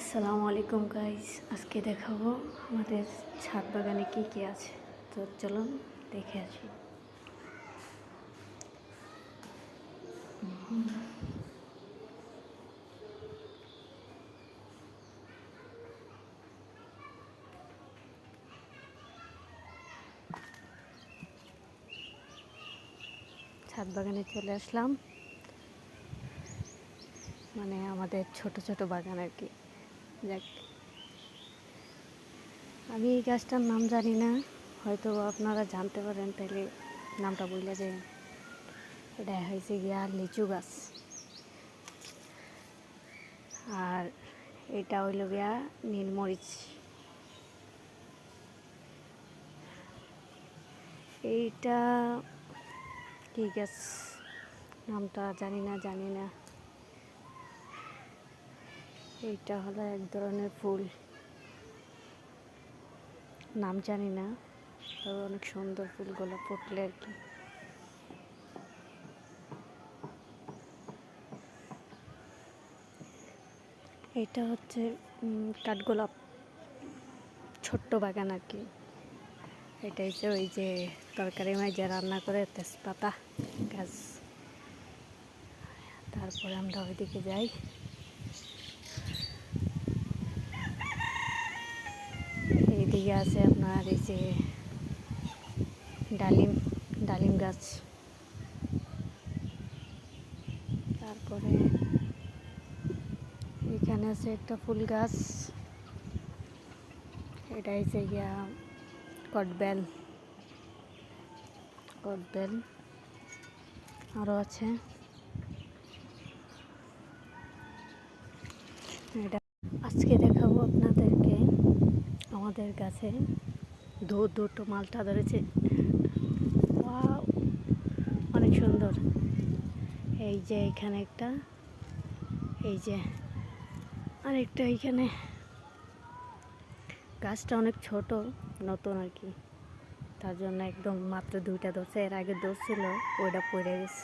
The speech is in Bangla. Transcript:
আসসালামু আলাইকুম গাইস, আজকে দেখাবো আমাদের ছাদ বাগানে কি কি আছে। তো চলুন দেখে আসি। ছাদ বাগানে চলে আসলাম, মানে আমাদের ছোট ছোট বাগান আর কি। যাক, আমি এই গাছটার নাম জানি না, হয়তো আপনারা জানতে পারেন, তাইলে নামটা বললে যে এটা হয়েছে গিয়া লিচু গাছ, আর এটা হইল গিয়া নীলমরিচ। এইটা কি গাছ নামটা জানি না। এইটা হলো এক ধরনের ফুল, নাম জানি না, তবে অনেক সুন্দর ফুলগুলো ফুটলে আর কি। এটা হচ্ছে কাঠগোলাপ, ছোট্ট বাগান আর কি। এটা হচ্ছে ওই যে তরকারি মাঝে রান্না করে তেজপাতা গাছ। তারপরে আমরা ওইদিকে যাই। এইদিকে আছে আপনার এই যে ডালিম গাছ। তারপরে এখানে আছে একটা ফুল গাছ, এটা হচ্ছে গিয়া কটবেল। আরও আছে। এটা আজকে দেখাবো আপনাদেরকে আমাদের গাছে দুটো মালটা ধরেছে। ওয়াও, অনেক সুন্দর। এই যে এখানে একটা, এই যে আরেকটা এইখানে। গাছটা অনেক ছোট, নতুন আর কি, তার জন্য একদম মাত্র দুইটা ধরছে। এর আগে ধরছিল, ওইটা পড়ে গেছে।